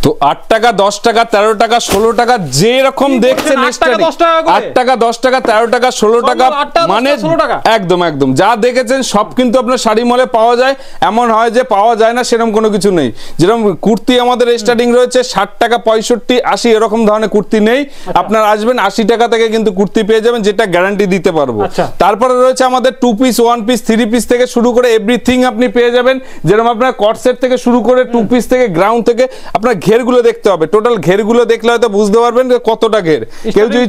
তো 8 টাকা 10 টাকা 13 টাকা 16 টাকা যে রকম দেখছেন 8 টাকা 10 টাকা করে 8 টাকা 10 টাকা 13 টাকা 16 টাকা মানে 16 টাকা একদম একদম যা দেখেছেন সব কিন্তু আপনার শাড়ি মলে পাওয়া যায়। এমন হয় যে পাওয়া যায় না সেরকম কোনো কিছু নেই। যেরকম কুর্তি আমাদের স্টার্টিং রয়েছে 60 টাকা 65 80 এরকম ধরনের কুর্তি নেই। আপনার আসবেন 80 টাকা থেকে কিন্তু কুর্তি পেয়ে যাবেন, যেটা গ্যারান্টি দিতে পারবো। তারপরে রয়েছে আমাদের 2 পিস 1 পিস 3 পিস থেকে শুরু করে এভরিথিং আপনি পেয়ে যাবেন। যেরকম আপনার কট সেট থেকে শুরু করে 2 পিস থেকে গ্রাউন্ড থেকে আপনার ঘেরগুলো দেখতে হবে। টোটাল ঘেরগুলো দেখলে হয়তো বুঝতে পারবেন যে কতটা ঘের। কেউ যদি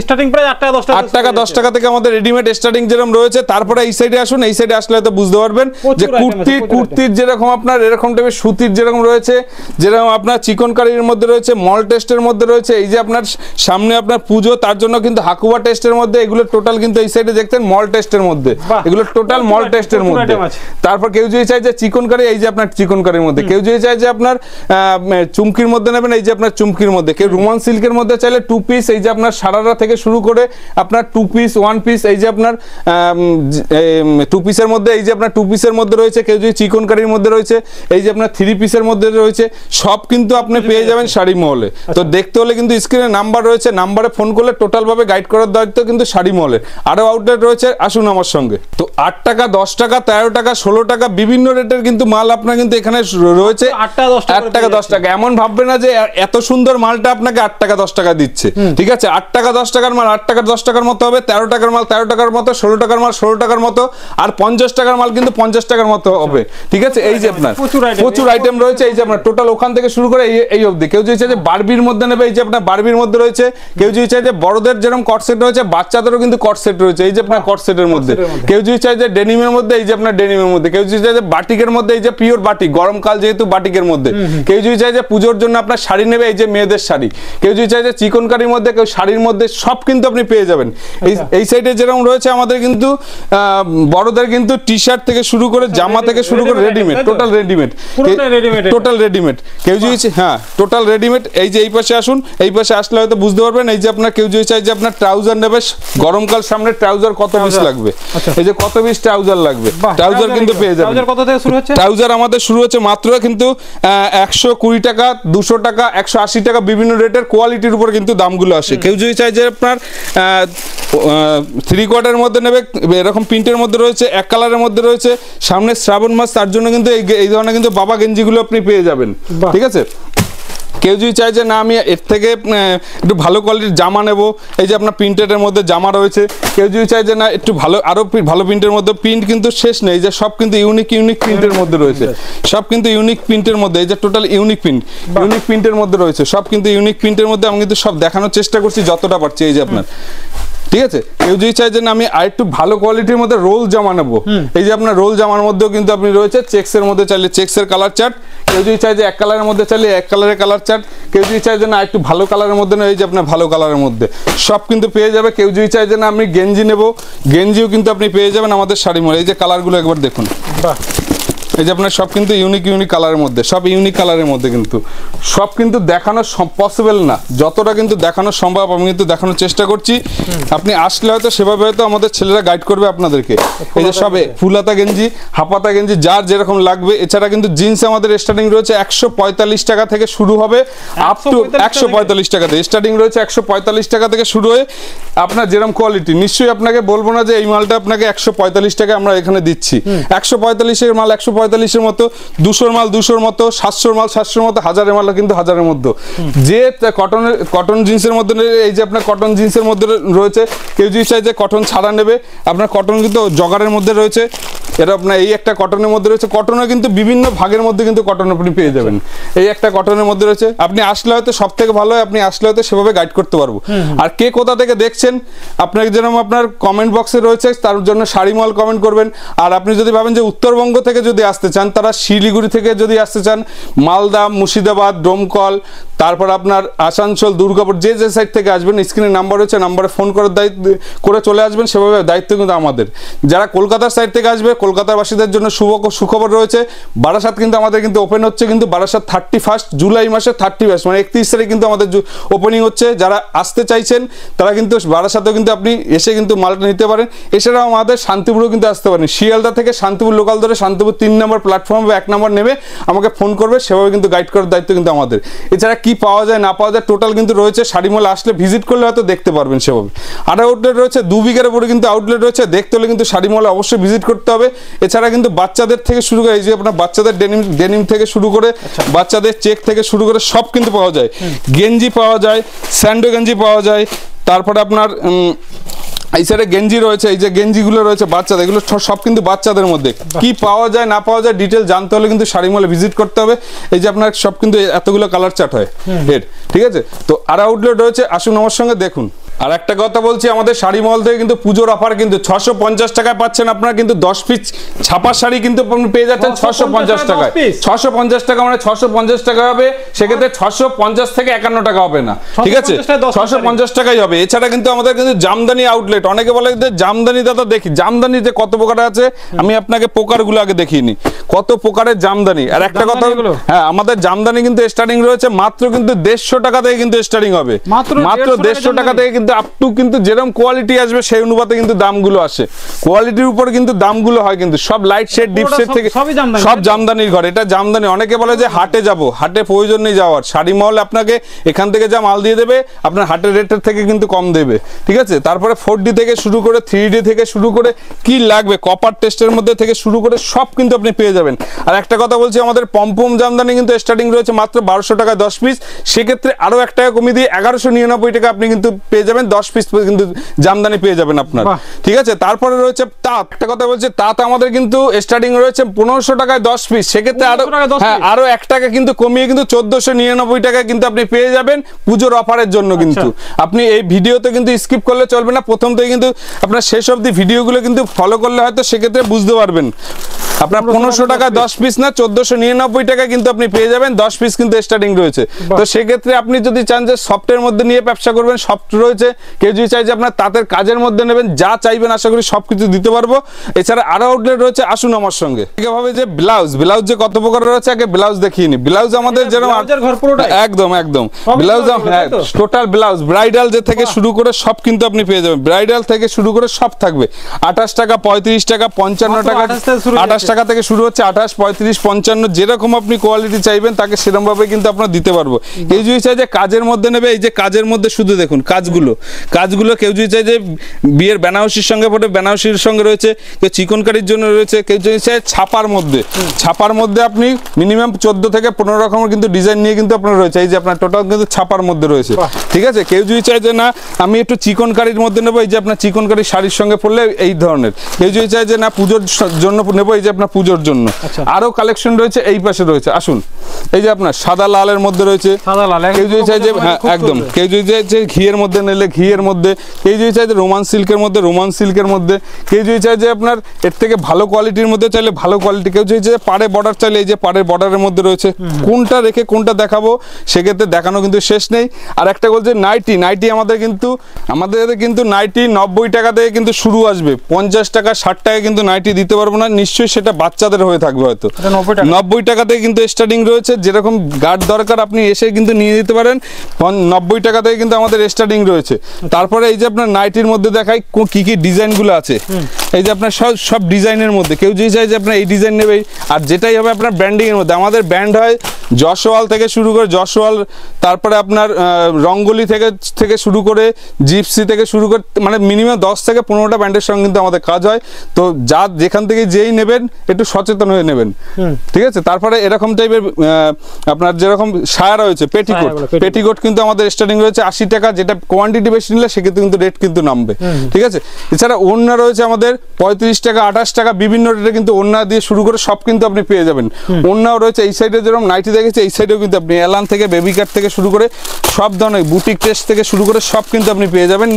স্টার্টিং প্রাইস 8 টাকা 10 টাকা 8 টাকা 10 টাকা থেকে আমাদের রেডিমেড স্টার্টিং যেরকম রয়েছে। তারপরে এই সাইডে আসুন, এই সাইডে আসলে হয়তো বুঝতে পারবেন যে কুর্তির যেরকম আপনার এরকম টাইপের সুতির যেরকম রয়েছে, যেরকম আপনার চিকনকারির মধ্যে রয়েছে, মল টেস্টের মধ্যে রয়েছে। এই যে আপনার সামনে আপনার পুজো, তার জন্য কিন্তু হাকুবা টেস্টের মধ্যে এগুলো টোটাল কিন্তু এই সাইডে দেখতেন মল টেস্টের মধ্যে, এগুলো টোটাল মল টেস্টের মধ্যে। তারপর কেউ যদি চাই যে চিকনকারি, এই যে আপনার চিকনকারির মধ্যে, কেউ যদি চাই যে আপনার চুমকির মধ্যে নেবেন, এই যে আপনার চুমকির মধ্যে, কেউ রোমান সিল্কের মধ্যে চাইলে 2 পিস, এই যে আপনার সারারা থেকে শুরু করে আপনার 2 পিস 1 পিস, এই যে আপনার 2 পিসের মধ্যে, এই যে আপনার 2 পিসের মধ্যে রয়েছে। কেউ যদি চিকনকারির মধ্যে রয়েছে, এই যে আপনার 3 পিসের মধ্যে রয়েছে, সব কিন্তু আপনি পেয়ে যাবেন শাড়ি মহলে। তো দেখতে হলে কিন্তু স্ক্রিনে নাম্বার রয়েছে, নাম্বারে ফোন করলে টোটাল ভাবে গাইড করার দায়িত্ব কিন্তু শাড়ি মহলে। আরো আউটলেট রয়েছে, আসুন আমার সঙ্গে। তো 8 টাকা 10 টাকা 13 টাকা 16 টাকা বিভিন্ন রেটের কিন্তু মাল আপনার কিন্তু এখানে রয়েছে। 8 টাকা 10 টাকা এমন ভাববে না যে এত সুন্দর মালটা আপনাকে 8 টাকা 10 টাকা দিচ্ছে, ঠিক আছে? 8 টাকা 10 টাকার মাল 8 টাকা 10 টাকার মতো হবে, 13 টাকার মাল 13 টাকার মতো, 16 টাকার মাল 16 টাকার মতো, আর 50 টাকার মাল কিন্তু 50 টাকার মতো হবে, ঠিক আছে? এই যে আপনার প্রচুর আইটেম রয়েছে। এই যে আপনার টোটাল ওখান থেকে শুরু করে এই অবধি। কেউ যদি চাই যে বারবির মধ্যে নেবে, এই যে আপনার বারবির মধ্যে রয়েছে। কেউ যদি চাই যে বড়দের যেরকম কট সেট রয়েছে, বাচ্চাদেরও কিন্তু কট সেট রয়েছে, এই যে আপনার কট সেটের মধ্যে। কেউ যদি চাই যে ডেনিমের মধ্যে, এই যে আপনার ডেনিমের মধ্যে। কেউ যদি চাই যে বাটিকের মধ্যে, এই যে পিওর বাটিক, গরমকাল যেহেতু বাটিকের মধ্যে। কেউ যদি চাই যে পুজোর জন্য আপনার শাড়ি নেবে, এই যে মেয়েদের শাড়ি। কেউ যদি চাই যে চিকনকারির মধ্যে, কেউ শাড়ির মধ্যে, সব কিন্তু আপনি পেয়ে যাবেন। এই সাইডে যেরকম রয়েছে আমাদের কিন্তু বড়দের কিন্তু টি শার্ট থেকে শুরু করে জামা থেকে শুরু করে readymade, total readymade, total readymade. কেউ যদি হ্যাঁ টোটাল রেডিমেড। এই যে এই পাশে আসুন, এই পাশে আসলে হয়তো বুঝতে পারবেন। এই যে আপনার কেউ যদি চাই যে আপনার ট্রাউজার নেবে, গরমকাল সামনে ট্রাউজার কত পিস লাগবে, এই যে কত পিস ট্রাউজার লাগবে, ট্রাউজার কিন্তু পেয়ে যাবেন। ট্রাউজার কত থেকে শুরু হচ্ছে? ট্রাউজার আমাদের শুরু হচ্ছে মাত্র কিন্তু 120 টাকা 200 টাকা 180 টাকা বিভিন্ন রেটের কোয়ালিটির উপর কিন্তু দামগুলো আসে। কেউ যদি চাই যে আপনার 3 কোয়ার্টারের মধ্যে নেবে, এরকম প্রিন্টের মধ্যে রয়েছে, এক কালারের মধ্যে রয়েছে। সামনে শ্রাবণ মাস, তার জন্য কিন্তু এই ধরনের কিন্তু বাবা গেঞ্জিগুলো আপনি পেয়ে যাবেন, ঠিক আছে? কেউ যদি চাই যে না আমি এর থেকে একটু ভালো কোয়ালিটির জামা নেব, এই যে আপনার প্রিন্টেডের মধ্যে জামা রয়েছে। কেউ যদি চাই যে না একটু ভালো আরো ভালো প্রিন্টের মধ্যে, প্রিন্ট কিন্তু শেষ নেই, যে সব কিন্তু ইউনিক প্রিন্টের মধ্যে রয়েছে, সব কিন্তু ইউনিক প্রিন্টের মধ্যে। এই যে টোটাল ইউনিক প্রিন্টের মধ্যে রয়েছে, সব কিন্তু ইউনিক প্রিন্টের মধ্যে। আমি কিন্তু সব দেখানোর চেষ্টা করছি যতটা পারছি। এই যে আপনার, ঠিক আছে? কেউ যদি চাই যে না আমি আরেকটু ভালো কোয়ালিটির মধ্যে রোল জামা নেবো, এই যে আপনার রোল জামার মধ্যেও কিন্তু আপনি রয়েছে চেক্সের মধ্যে চাইলে চেক্সের কালার চার্ট। কেউ যদি চাই যে এক কালারের মধ্যে চাইলে এক কালারের কালার চার্ট। কেউ যদি চাই যে না একটু ভালো কালারের মধ্যে নেই, এই যে আপনার ভালো কালারের মধ্যে সব কিন্তু পেয়ে যাবে। কেউ যদি চাই যে না আমি গেঞ্জি নেবো, গেঞ্জিও কিন্তু আপনি পেয়ে যাবেন আমাদের শাড়ি মলে। এই যে কালারগুলো একবার দেখুন, এই যে আপনার সব কিন্তু ইউনিক কালারের মধ্যে, সব ইউনিক কালারের মধ্যে কিন্তু সব কিন্তু দেখানো পসিবল না, যতটা কিন্তু দেখানো সম্ভব আমি কিন্তু দেখানোর চেষ্টা করছি। আপনি আসলে হয়তো সেভাবে হয়তো আমাদের ছেলেরা গাইড করবে আপনাদেরকে। এই যে সবে ফুলাতা গেঞ্জি, হাফাতা গেঞ্জি, যার যেরকম লাগবে। এছাড়া কিন্তু জিন্স আমাদের স্টার্টিং রয়েছে 145 টাকা থেকে শুরু হবে, আপ টু 145 টাকাতে স্টার্টিং রয়েছে। 145 টাকা থেকে শুরু হয়ে আপনার যেরকম কোয়ালিটি, নিশ্চয়ই আপনাকে বলবো না যে এই মালটা আপনাকে 145 টাকা আমরা এখানে দিচ্ছি। 145-এর মাল 145-এর মতো, 200-র মাল 200-র মতো, 700-র মাল 700-র মতো, 1000-এর মাল কিন্তু 1000-এর মধ্যে। যে কটন জিন্সের মধ্যে, এই যে আপনার কটন জিন্সের মধ্যে রয়েছে। কেউ যদি চাই যে কটন ছাড়া নেবে, আপনার কটন কিন্তু জগারের মধ্যে রয়েছে। এটা আপনার এই একটা কটনের মধ্যে রয়েছে। কটনও কিন্তু বিভিন্ন ভাগের মধ্যে কিন্তু কটন আপনি পেয়ে যাবেন। এই একটা কটনের মধ্যে রয়েছে। আপনি আসলে হয়তো সব থেকে ভালো হয়, আপনি আসলে হয়তো সেভাবে গাইড করতে পারবো। আর কে কোথা থেকে দেখছেন, আপনাকে যেরকম আপনার কমেন্ট বক্সে রয়েছে, তার জন্য শাড়ি মল কমেন্ট করবেন। আর আপনি যদি ভাবেন যে উত্তরবঙ্গ থেকে যদি আসতে চান, তারা শিলিগুড়ি থেকে যদি আসতে চান, মালদা, মুর্শিদাবাদ, ডোমকল, তারপর আপনার আসানসোল, দুর্গাপুর, যে যে সাইড থেকে আসবেন স্ক্রিনে নাম্বার রয়েছে, নাম্বারে ফোন করে দায়িত্ব করে চলে আসবেন, সেভাবে দায়িত্ব কিন্তু আমাদের। যারা কলকাতার সাইড থেকে আসবে, কলকাতাবাসীদের জন্য সুখবর রয়েছে, বারাসাত কিন্তু আমাদের কিন্তু ওপেন হচ্ছে, কিন্তু বারাসাত 31 জুলাই মাসে 31 মানে 31 তারিখ কিন্তু আমাদের ওপেনিং হচ্ছে। যারা আসতে চাইছেন তারা কিন্তু বারাসাতেও কিন্তু আপনি এসে কিন্তু মালটা নিতে পারেন। এছাড়াও আমাদের শান্তিপুরেও কিন্তু আসতে পারেন। শিয়ালদা থেকে শান্তিপুর লোকাল ধরে শান্তিপুর 3 নম্বর প্ল্যাটফর্ম বা 1 নম্বর নেমে আমাকে ফোন করবে, সেভাবে কিন্তু গাইড করার দায়িত্ব কিন্তু আমাদের। এছাড়া কি পাওয়া যায় না পাওয়া যায় টোটাল কিন্তু রয়েছে, শাড়ি মলে আসলে ভিজিট করলে হয়তো দেখতে পারবেন সেভাবে। আর আউটলেট রয়েছে 2 বিঘার উপরে কিন্তু আউটলেট রয়েছে, দেখতে হলে কিন্তু শাড়ি মলে অবশ্যই ভিজিট করতে হবে। এছাড়া কিন্তু বাচ্চাদের থেকে শুরু করে এই যে আপনার বাচ্চাদের ডেনিম থেকে শুরু করে বাচ্চাদের চেক থেকে শুরু করে সব কিন্তু পাওয়া যায়। গেঞ্জি পাওয়া যায়, স্যান্ডো গেঞ্জি পাওয়া যায়, তারপরে আপনার এই সাইডে গেঞ্জি রয়েছে, এই যে গেঞ্জিগুলো রয়েছে বাচ্চাদের, এগুলো সব কিন্তু বাচ্চাদের মধ্যে। কি পাওয়া যায় না পাওয়া যায় ডিটেল জানতে হলে কিন্তু শাড়ি মলে ভিজিট করতে হবে। এই যে আপনার সব কিন্তু এতগুলো কালার চার্ট হয় এর, ঠিক আছে? তো আর আউটলেট রয়েছে, আসুন আমার সঙ্গে দেখুন। আর একটা কথা বলছি, আমাদের শাড়ি মহল থেকে কিন্তু পুজোর অফার কিন্তু 650 টাকায় পাচ্ছেন আপনারা কিন্তু 10 পিস ছাপা শাড়ি কিন্তু আপনি পেয়ে যাচ্ছেন 650 টাকায়। 650 টাকা মানে 650 টাকা হবে, সেক্ষেত্রে 650 থেকে 51 টাকা হবে না, ঠিক আছে? 650 টাকাই হবে। এছাড়া কিন্তু আমাদের কিন্তু জামদানি আউটলেট, অনেকে বলে যে জামদানি দাদা দেখি, জামদানি যে কত প্রকার আছে আমি আপনাকে প্রকারগুলো আগে দেখিয়ে নিই, কত প্রকারের জামদানি। আর একটা কথা, হ্যাঁ আমাদের জামদানি কিন্তু স্টার্টিং রয়েছে মাত্র কিন্তু 150 টাকা থেকে কিন্তু স্টার্টিং হবে, মাত্র 150 টাকা থেকে কিন্তু আপ টু কিন্তু যেরকম কোয়ালিটি আসবে সেই অনুপাতে কিন্তু দামগুলো আসে, কোয়ালিটির উপর কিন্তু দামগুলো হয়। কিন্তু সব লাইট শেড ডিপ শেড থেকে সব জামদানির ঘর, এটা জামদানি। অনেকে বলে যে হাটে যাব, হাটে প্রয়োজন নেই যাওয়ার, শাড়ি মহল আপনাকে এখান থেকে যা মাল দিয়ে দেবে আপনার হাটের রেটের থেকে কিন্তু কম দেবে, ঠিক আছে? তারপরে 4D থেকে শুরু করে 3D থেকে শুরু করে কি লাগবে কপার টেস্টের মধ্যে থেকে শুরু করে সব কিন্তু আপনি পেয়ে যাবেন। আর একটা কথা বলছি, আমাদের পম্পম জামদানি কিন্তু স্টার্টিং রয়েছে মাত্র 1200 টাকায় 10 পিস, সেক্ষেত্রে আরো 1 টাকা কমিয়ে দিয়ে 1199 টাকা আপনি কিন্তু পেয়ে যাবেন 10 পিস কিন্তু জামদানি পেয়ে যাবেন আপনার, ঠিক আছে? তারপরে রয়েছে তাঁত, একটা কথা বলছে তাঁত আমাদের কিন্তু স্টার্টিং রয়েছে 1500 টাকায় 10 পিস, সেক্ষেত্রে আরো 1 টাকা কিন্তু কমিয়ে কিন্তু 1499 টাকায় কিন্তু আপনি পেয়ে যাবেন পুজোর অফারের জন্য। কিন্তু আপনি এই ভিডিওতে কিন্তু স্কিপ করলে চলবে না, প্রথম থেকে কিন্তু আপনার শেষ অবধি ভিডিওগুলো কিন্তু ফলো করলে হয়তো সেক্ষেত্রে বুঝতে পারবেন। আপনার 1500 টাকায় 10 পিস না 1499 টাকায় কিন্তু আপনি পেয়ে যাবেন 10 পিস কিন্তু স্টার্টিং রয়েছে। তো সেক্ষেত্রে আপনি যদি চান যে সফটের মধ্যে নিয়ে ব্যবসা করবেন, সফট রয়েছে। কেউ যদি চাই যে আপনার তাঁতের কাজের মধ্যে নেবেন, যা চাইবেন আশা করি সবকিছু দিতে পারবো। এছাড়া আরো আউটলেট রয়েছে, আসুন আমার সঙ্গে। এভাবে যে ব্লাউজ যে কত প্রকার রয়েছে আগে ব্লাউজ দেখিয়ে নি। ব্লাউজ আমাদের যেরকম একদম ব্লাউজ টোটাল ব্লাউজ ব্রাইডাল যে থেকে শুরু করে সব কিন্তু আপনি পেয়ে যাবেন, ব্রাইডাল থেকে শুরু করে সব থাকবে। 28 টাকা, 35 টাকা, 55 টাকা, 28 টাকা থেকে শুরু হচ্ছে, 28, 35, 55 যেরকম আপনি কোয়ালিটি চাইবেন তাকে সেরকম ভাবে কিন্তু আপনারা দিতে পারবো। কেউ যদি চাই যে কাজের মধ্যে নেবে, এই যে কাজের মধ্যে শুধু দেখুন কাজগুলো কেউ যদি চাই যে বিয়ের বেনারসির সঙ্গে পড়ে বেনারসির সঙ্গে রয়েছে, কেউ চিকনকারির জন্য রয়েছে, কেউ যদি চাই ছাপার মধ্যে আপনি মিনিমাম 14 থেকে 15 রকমের কিন্তু ডিজাইন নিয়ে কিন্তু আপনার রয়েছে। এই যে আপনার টোটাল কিন্তু ছাপার মধ্যে রয়েছে, ঠিক আছে? কেউ যদি চাই যে না আমি একটু চিকনকারির মধ্যে নেবো, এই যে আপনার চিকনকারি শাড়ির সঙ্গে পড়লে এই ধরনের। কেউ যদি চাই যে না পুজোর জন্য নেবো, এই যে আপনার পুজোর জন্য আরো কালেকশন রয়েছে। এই পাশে রয়েছে, আসুন এই যে আপনার সাদা লালের মধ্যে রয়েছে, কেউ যদি চাই যে হ্যাঁ একদম, কেউ যদি চাই যে ঘিয়ের মধ্যে নিলে ঘিয়ের মধ্যে, কেউ যদি চাই যে রোমান সিল্কের মধ্যে রোমান সিল্কের মধ্যে, কেউ যদি চাই যে আপনার এর থেকে ভালো কোয়ালিটির মধ্যে চাইলে ভালো কোয়ালিটি, কেউ যদি চাই পাড়ে বর্ডার চাইলে এই যে পাড়ের বর্ডারের মধ্যে রয়েছে। কোনটা রেখে কোনটা দেখাবো সেক্ষেত্রে দেখানো কিন্তু শেষ নেই। আর একটা বলছে নাইটি আমাদের কিন্তু নাইটি 90 টাকা থেকে কিন্তু শুরু আসবে, 50 টাকা 60 টাকা কিন্তু নাইটি দিতে পারবো না, নিশ্চয়ই সেটা বাচ্চাদের হয়ে থাকবে হয়তো। 90 টাকা থেকে কিন্তু স্টার্টিং রয়েছে, যেরকম গার্ড দরকার আপনি এসে কিন্তু নিয়ে যেতে পারেন। 90 টাকা থেকে কিন্তু আমাদের স্টার্টিং রয়েছে। তারপরে এই যে আপনার নাইটির মধ্যে দেখাই কি কি ডিজাইনগুলো আছে, এই যে আপনার সব ডিজাইনের মধ্যে কেউ যদি চাই যে আপনার এই ডিজাইন নেবে, আর যেটাই হবে আপনার ব্র্যান্ডিং এর মধ্যে, আমাদের ব্র্যান্ড হয় যশোয়াল থেকে শুরু করে যশোয়াল, তারপরে আপনার রঙ্গোলি থেকে শুরু করে জিপসি থেকে শুরু করে মানে মিনিমাম 10 থেকে 15টা ব্র্যান্ডের সঙ্গে কিন্তু আমাদের কাজ হয়। তো যা যেখান থেকে যেই নেবেন একটু সচেতন হয়ে নেবেন, ঠিক আছে? তারপরে এরকম টাইপের আপনার যেরকম সায়া রয়েছে পেটিকোট কিন্তু আমাদের স্টার্টিং রয়েছে 80 টাকা, যেটা কোয়ান্টিটি বেশি নিলে সেক্ষেত্রে কিন্তু রেট কিন্তু নামবে, ঠিক আছে? এছাড়া ওড়না রয়েছে আমাদের 35 টাকা, 28 টাকা, বিভিন্ন রেটে কিন্তু ওড়না দিয়ে শুরু করে সব কিন্তু আপনি পেয়ে যাবেন। ওড়নাও রয়েছে এই সাইডে যেরকম নাইটি দেখেছে, এই সাইডেও কিন্তু আপনি এলান থেকে বেবি কাট থেকে শুরু করে সব ধরনের বুটিক টেস্ট থেকে শুরু করে সব কিন্তু আপনি পেয়ে যাবেন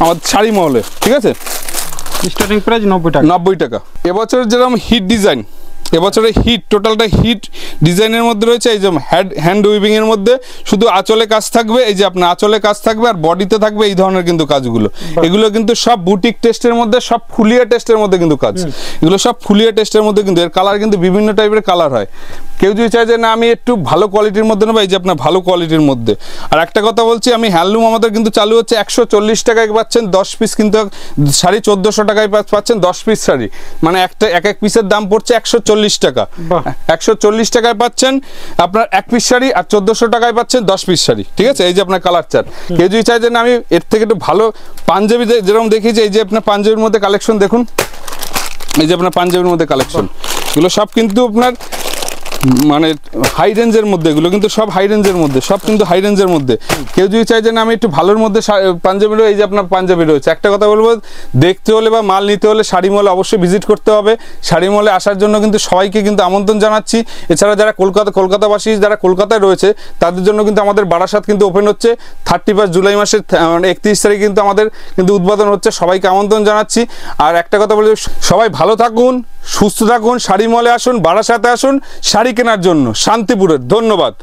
আমাদের শাড়ি মহলে, ঠিক আছে? স্টার্টিং প্রাইস 90 টাকা। 90 টাকা। এবছর যেরকম হিট ডিজাইন এবছরে হিট, টোটালটা হিট ডিজাইনের মধ্যে রয়েছে। এই যে হ্যান্ড উইভিং এর মধ্যে শুধু আঁচলে কাজ থাকবে, এই যে আপনার আঁচলে কাজ থাকবে আর বডিতে থাকবে এই ধরনের কিন্তু কাজগুলো। এগুলো কিন্তু সব বুটিক টেস্টের মধ্যে, সব ফুলিয়া টেস্টের মধ্যে কিন্তু কাজ। এগুলো সব ফুলিয়া টেস্টের মধ্যে কিন্তু এর কালার কিন্তু বিভিন্ন টাইপের কালার হয়। কেউ যদি চায় যে না আমি একটু ভালো কোয়ালিটির মধ্যে নেবো, এই যে আপনার ভালো কোয়ালিটির মধ্যে। আর একটা কথা বলছি, আমি হ্যান্ডলুম আমাদের কিন্তু চালু হচ্ছে 140 টাকায় পাচ্ছেন 10 পিস, কিন্তু শাড়ি 1400 টাকায় পাচ্ছেন 10 পিস শাড়ি, মানে এক এক পিসের দাম পড়ছে 140 টাকা। 140 টাকায় পাচ্ছেন আপনার এক পিস শাড়ি, আর 1400 টাকায় পাচ্ছেন 10 পিস শাড়ি। ঠিক আছে, এই যে আপনার কালার চার্ট। কেউ যদি চায় যে না আমি এর থেকে একটু ভালো পাঞ্জাবি, যেরকম দেখিয়েছি, এই যে আপনার পাঞ্জাবির মধ্যে কালেকশন দেখুন, এই যে আপনার পাঞ্জাবির মধ্যে কালেকশন, এগুলো সব কিন্তু আপনার মানে হাই রেঞ্জের মধ্যে, এগুলো কিন্তু সব হাই রেঞ্জের মধ্যে, সব কিন্তু হাই রেঞ্জের মধ্যে। কেউ যদি চাই যে না আমি একটু ভালোর মধ্যে পাঞ্জাবি, এই যে আপনার পাঞ্জাবি রয়েছে। একটা কথা বলবো, দেখতে হলে বা মাল নিতে হলে শাড়ি মলে অবশ্যই ভিজিট করতে হবে। শাড়ি মলে আসার জন্য কিন্তু সবাইকে কিন্তু আমন্ত্রণ জানাচ্ছি। এছাড়া যারা কলকাতাবাসী যারা কলকাতায় রয়েছে তাদের জন্য কিন্তু আমাদের বারাসাত কিন্তু ওপেন হচ্ছে 31 জুলাই মাসের 31 তারিখ কিন্তু আমাদের কিন্তু উদ্বোধন হচ্ছে। সবাইকে আমন্ত্রণ জানাচ্ছি। আর একটা কথা বলি, সবাই ভালো থাকুন, সুস্থ থাকুন, শাড়ি মলে আসুন, বারাসাতে আসুন শাড়ি কেনার জন্য শান্তিপুরের। ধন্যবাদ।